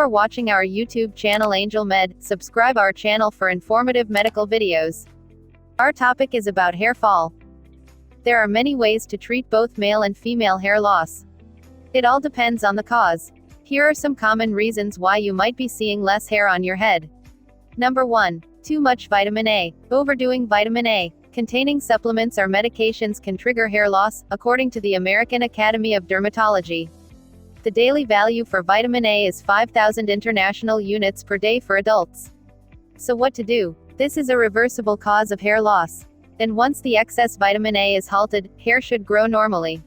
are watching our YouTube channel Angel Med, subscribe our channel for informative medical videos. Our topic is about hair fall. There are many ways to treat both male and female hair loss. It all depends on the cause. Here are some common reasons why you might be seeing less hair on your head. Number 1. Too much vitamin A. Overdoing vitamin A containing supplements or medications can trigger hair loss, according to the American Academy of Dermatology. The daily value for vitamin A is 5,000 international units per day for adults. So what to do? This is a reversible cause of hair loss. And once the excess vitamin A is halted, hair should grow normally.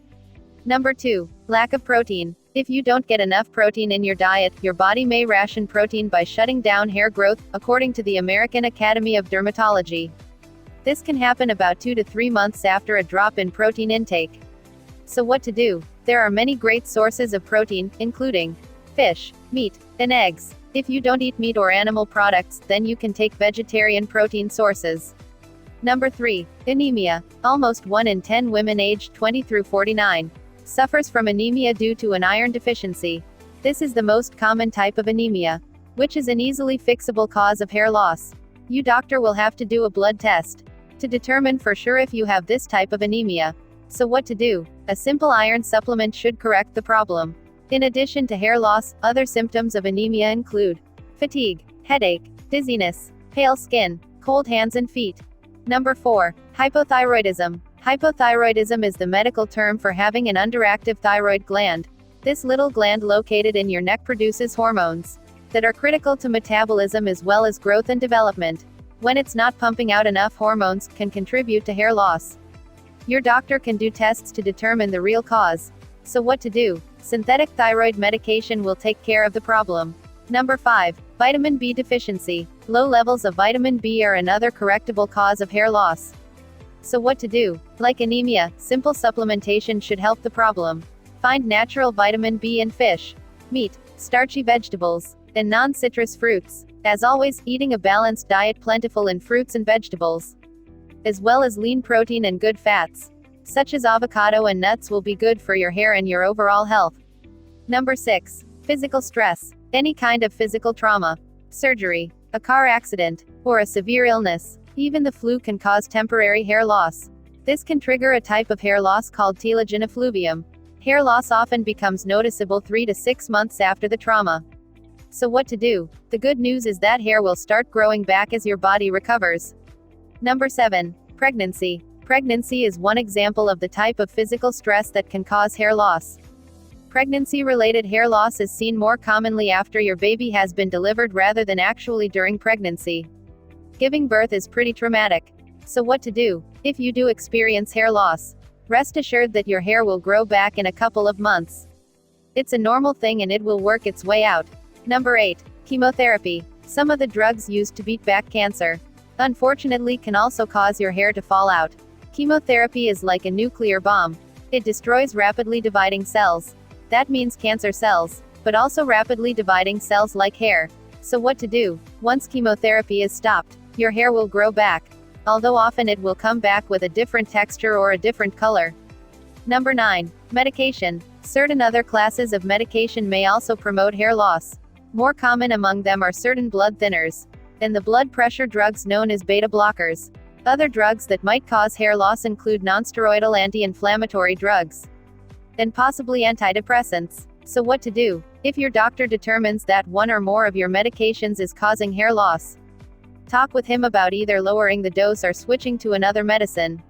Number 2. Lack of protein. If you don't get enough protein in your diet, your body may ration protein by shutting down hair growth, according to the American Academy of Dermatology. This can happen about 2 to 3 months after a drop in protein intake. So what to do? There are many great sources of protein, including fish, meat, and eggs. If you don't eat meat or animal products, then you can take vegetarian protein sources. Number 3. Anemia. Almost 1 in 10 women aged 20 through 49 suffers from anemia due to an iron deficiency. This is the most common type of anemia, which is an easily fixable cause of hair loss. Your doctor will have to do a blood test to determine for sure if you have this type of anemia. So what to do? A simple iron supplement should correct the problem. In addition to hair loss, other symptoms of anemia include fatigue, headache, dizziness, pale skin, cold hands and feet. Number 4. Hypothyroidism. Hypothyroidism is the medical term for having an underactive thyroid gland. This little gland located in your neck produces hormones that are critical to metabolism as well as growth and development. When it's not pumping out enough hormones, can contribute to hair loss. Your doctor can do tests to determine the real cause. So what to do? Synthetic thyroid medication will take care of the problem. Number 5. Vitamin B deficiency. Low levels of vitamin B are another correctable cause of hair loss. So what to do? Like anemia, simple supplementation should help the problem. Find natural vitamin B in fish, meat, starchy vegetables, and non-citrus fruits. As always, eating a balanced diet plentiful in fruits and vegetables, as well as lean protein and good fats, such as avocado and nuts, will be good for your hair and your overall health. Number 6. Physical stress. Any kind of physical trauma, surgery, a car accident, or a severe illness, even the flu, can cause temporary hair loss. This can trigger a type of hair loss called telogen effluvium. Hair loss often becomes noticeable 3 to 6 months after the trauma. So what to do? The good news is that hair will start growing back as your body recovers. Number 7. Pregnancy. Pregnancy is one example of the type of physical stress that can cause hair loss. Pregnancy-related hair loss is seen more commonly after your baby has been delivered rather than actually during pregnancy. Giving birth is pretty traumatic. So what to do? If you do experience hair loss, rest assured that your hair will grow back in a couple of months. It's a normal thing and it will work its way out. Number 8. Chemotherapy. Some of the drugs used to beat back cancer, unfortunately, can also cause your hair to fall out. Chemotherapy is like a nuclear bomb. It destroys rapidly dividing cells. That means cancer cells, but also rapidly dividing cells like hair. So what to do? Once chemotherapy is stopped, your hair will grow back, although often it will come back with a different texture or a different color. Number 9. Medication. Certain other classes of medication may also promote hair loss. More common among them are certain blood thinners and the blood pressure drugs known as beta blockers. Other drugs that might cause hair loss include nonsteroidal anti-inflammatory drugs and possibly antidepressants. So what to do? If your doctor determines that one or more of your medications is causing hair loss, talk with him about either lowering the dose or switching to another medicine.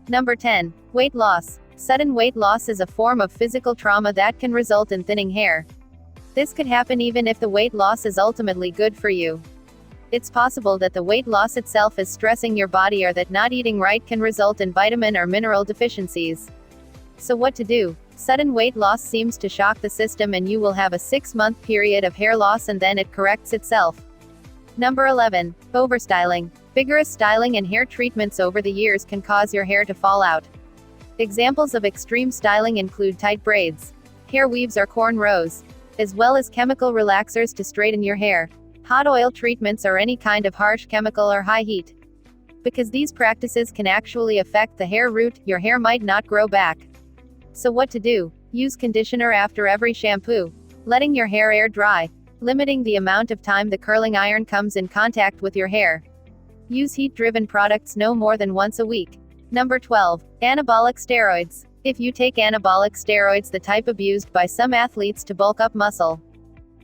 Number 10. Weight loss. Sudden weight loss is a form of physical trauma that can result in thinning hair. This could happen even if the weight loss is ultimately good for you. It's possible that the weight loss itself is stressing your body, or that not eating right can result in vitamin or mineral deficiencies. So what to do? Sudden weight loss seems to shock the system and you will have a 6-month period of hair loss and then it corrects itself. Number 11. Overstyling. Vigorous styling and hair treatments over the years can cause your hair to fall out. Examples of extreme styling include tight braids, hair weaves or cornrows, as well as chemical relaxers to straighten your hair, hot oil treatments, or any kind of harsh chemical or high heat. Because these practices can actually affect the hair root, your hair might not grow back. So what to do? Use conditioner after every shampoo, letting your hair air dry. limiting the amount of time the curling iron comes in contact with your hair. Use heat-driven products no more than once a week. Number 12. Anabolic steroids. If you take anabolic steroids, the type abused by some athletes to bulk up muscle,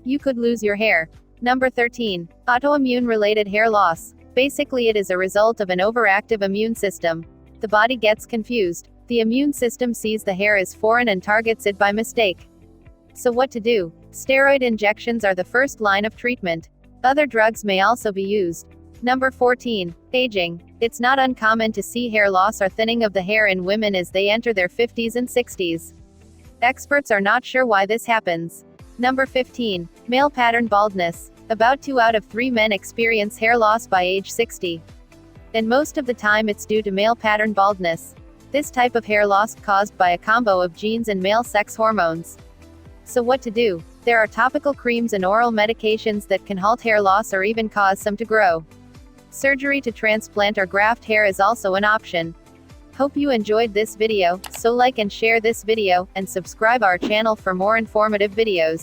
you could lose your hair. Number 13. Autoimmune-related hair loss. Basically, it is a result of an overactive immune system. The body gets confused. The immune system sees the hair as foreign and targets it by mistake. So what to do? Steroid injections are the first line of treatment. Other drugs may also be used. Number 14. Aging. It's not uncommon to see hair loss or thinning of the hair in women as they enter their 50s and 60s. Experts are not sure why this happens. Number 15. Male pattern baldness. About 2 out of 3 men experience hair loss by age 60. And most of the time it's due to male pattern baldness. This type of hair loss caused by a combo of genes and male sex hormones. So what to do? There are topical creams and oral medications that can halt hair loss or even cause some to grow. Surgery to transplant or graft hair is also an option. Hope you enjoyed this video, so like and share this video, and subscribe our channel for more informative videos.